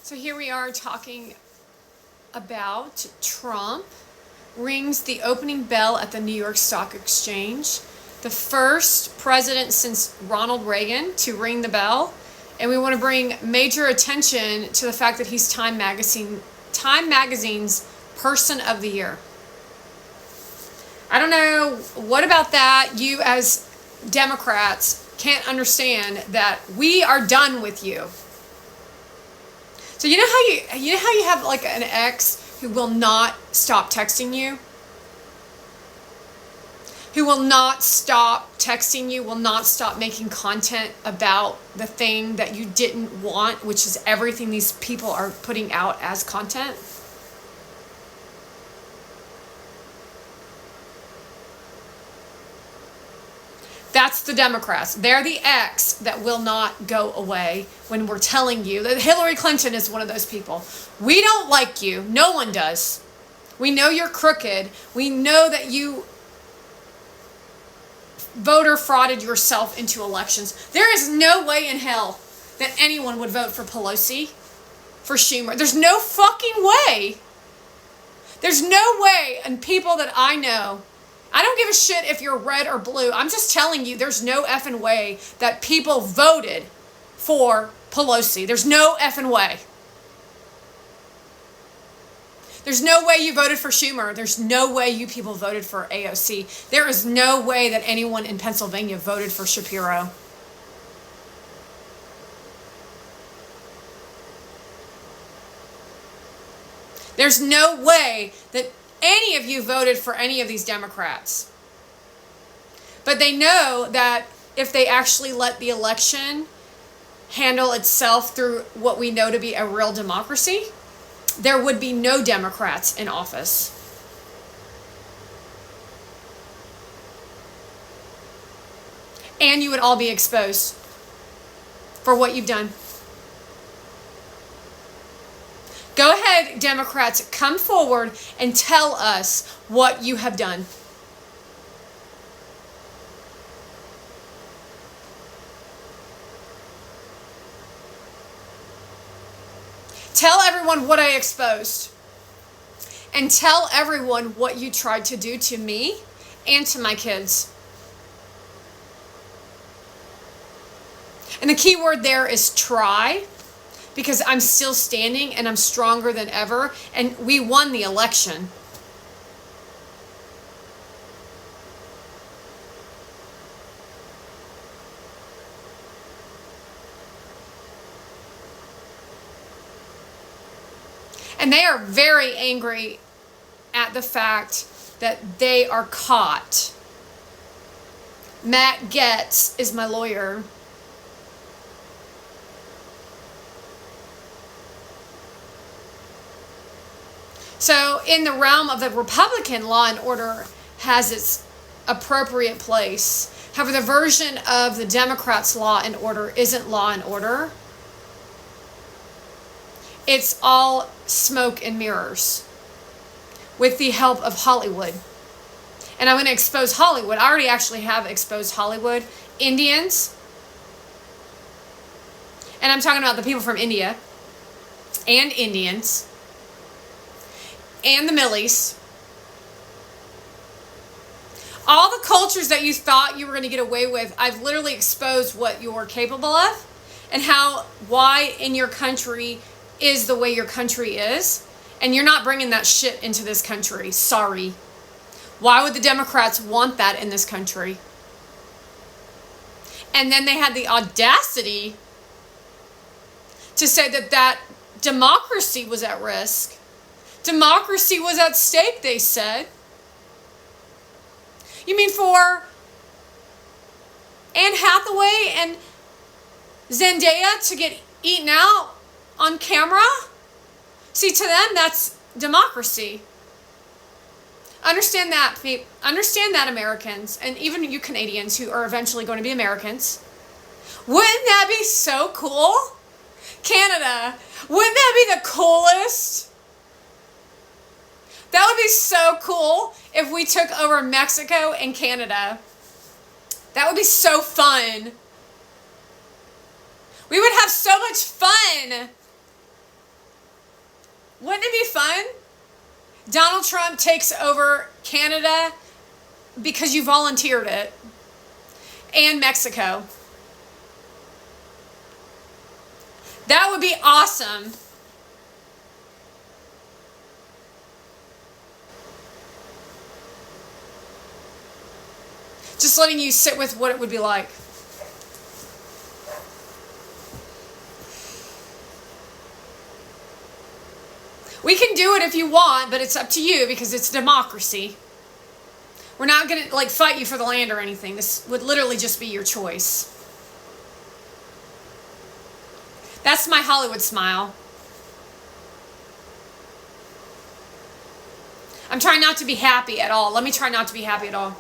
So here we are talking about Trump rings the opening bell at the New York Stock Exchange. The first president since Ronald Reagan to ring the bell. And we want to bring major attention to the fact that he's Time Magazine's Person of the Year. I don't know what about that you as Democrats can't understand that we are done with you. So you know how you have like an ex who will not stop texting you? Who will not stop texting you, will not stop making content about the thing that you didn't want, which is everything these people are putting out as content? That's the Democrats. They're the X that will not go away when we're telling you that Hillary Clinton is one of those people. We don't like you. No one does. We know you're crooked. We know that you voter frauded yourself into elections. There is no way in hell that anyone would vote for Pelosi, for Schumer. There's no fucking way. There's no way, and people that I know, I don't give a shit if you're red or blue. I'm just telling you, there's no effing way that people voted for Pelosi. There's no effing way. There's no way you voted for Schumer. There's no way you people voted for AOC. There is no way that anyone in Pennsylvania voted for Shapiro. There's no way that any of you voted for any of these Democrats. But they know that if they actually let the election handle itself through what we know to be a real democracy, there would be no Democrats in office. And you would all be exposed for what you've done. Go ahead, Democrats, come forward and tell us what you have done. Tell everyone what I exposed. And tell everyone what you tried to do to me and to my kids. And the key word there is try. Because I'm still standing and I'm stronger than ever. And we won the election. And they are very angry at the fact that they are caught. Matt Gaetz is my lawyer. So in the realm of the Republican, law and order has its appropriate place. However, the version of the Democrats' law and order isn't law and order. It's all smoke and mirrors with the help of Hollywood. And I'm going to expose Hollywood. I already actually have exposed Hollywood. Indians. And I'm talking about the people from India and Indians. And the Millies. All the cultures that you thought you were going to get away with, I've literally exposed what you're capable of and why in your country is the way your country is. And you're not bringing that shit into this country. Sorry. Why would the Democrats want that in this country? And then they had the audacity to say that democracy was at risk. Democracy was at stake, they said. You mean for Anne Hathaway and Zendaya to get eaten out on camera? See, to them, that's democracy. Understand that, Americans, and even you Canadians who are eventually going to be Americans. Wouldn't that be so cool? Canada, wouldn't that be the coolest? That would be so cool if we took over Mexico and Canada. That would be so fun. We would have so much fun. Wouldn't it be fun? Donald Trump takes over Canada because you volunteered it. And Mexico. That would be awesome. Just letting you sit with what it would be like. We can do it if you want, but it's up to you because it's democracy. We're not going to fight you for the land or anything. This would literally just be your choice. That's my Hollywood smile. I'm trying not to be happy at all. Let me try not to be happy at all.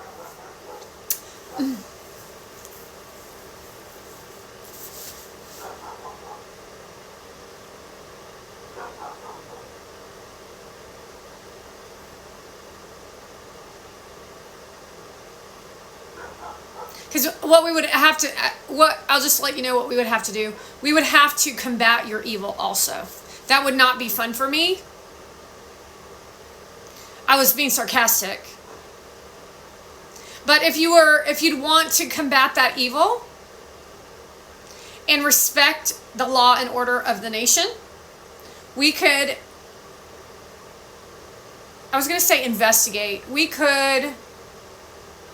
Because what we would have to, I'll just let you know what we would have to do. We would have to combat your evil also. That would not be fun for me. I was being sarcastic. But if you'd want to combat that evil and respect the law and order of the nation, we could, I was going to say investigate. We could,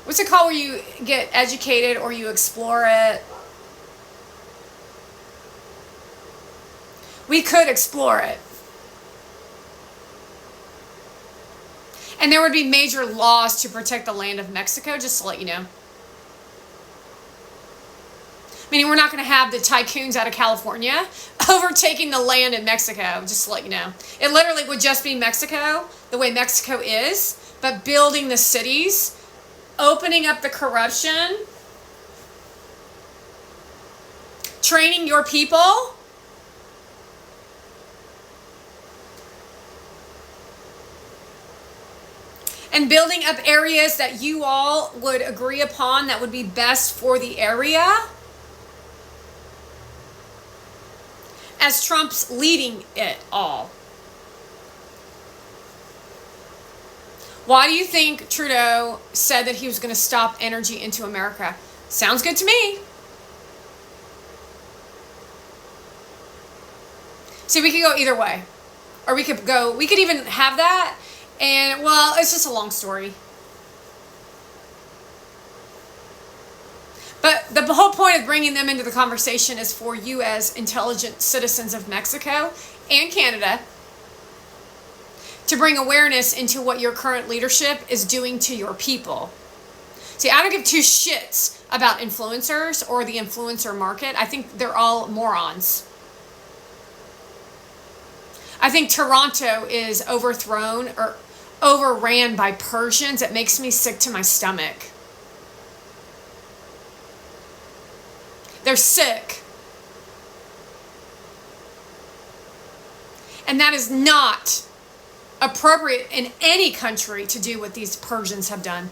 what's it called where you get educated or you explore it? We could explore it. And there would be major laws to protect the land of Mexico, just to let you know. Meaning we're not going to have the tycoons out of California overtaking the land in Mexico, just to let you know. It literally would just be Mexico, the way Mexico is, but building the cities, opening up the corruption, training your people, and building up areas that you all would agree upon that would be best for the area. As Trump's leading it all. Why do you think Trudeau said that he was going to stop energy into America? Sounds good to me. See, we could go either way. Or we could even have that. And, well, it's just a long story. But the whole point of bringing them into the conversation is for you as intelligent citizens of Mexico and Canada to bring awareness into what your current leadership is doing to your people. See, I don't give two shits about influencers or the influencer market. I think they're all morons. I think Toronto is overthrown or overran by Persians. It makes me sick to my stomach. They're sick. And that is not appropriate in any country to do what these Persians have done.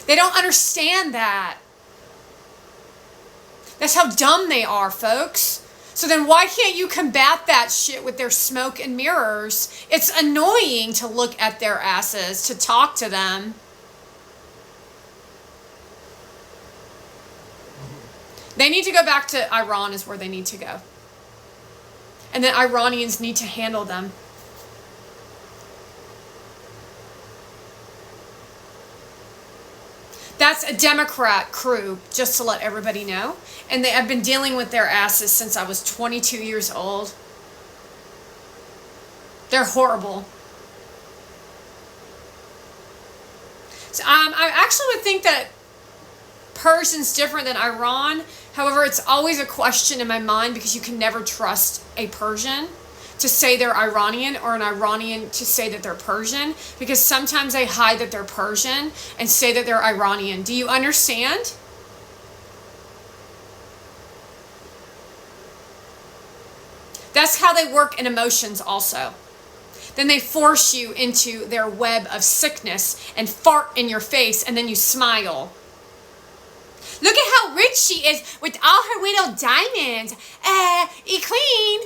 They don't understand that. That's how dumb they are, folks. So then why can't you combat that shit with their smoke and mirrors? It's annoying to look at their asses, to talk to them. They need to go back to Iran is where they need to go. And the Iranians need to handle them. That's a Democrat crew, just to let everybody know. And I've been dealing with their asses since I was 22 years old. They're horrible. So, I actually would think that Persian's different than Iran. However, it's always a question in my mind because you can never trust a Persian to say they're Iranian or an Iranian to say that they're Persian, because sometimes they hide that they're Persian and say that they're Iranian. Do you understand? That's how they work in emotions also. Then they force you into their web of sickness and fart in your face and then you smile. Look at how rich she is with all her little diamonds. Queen.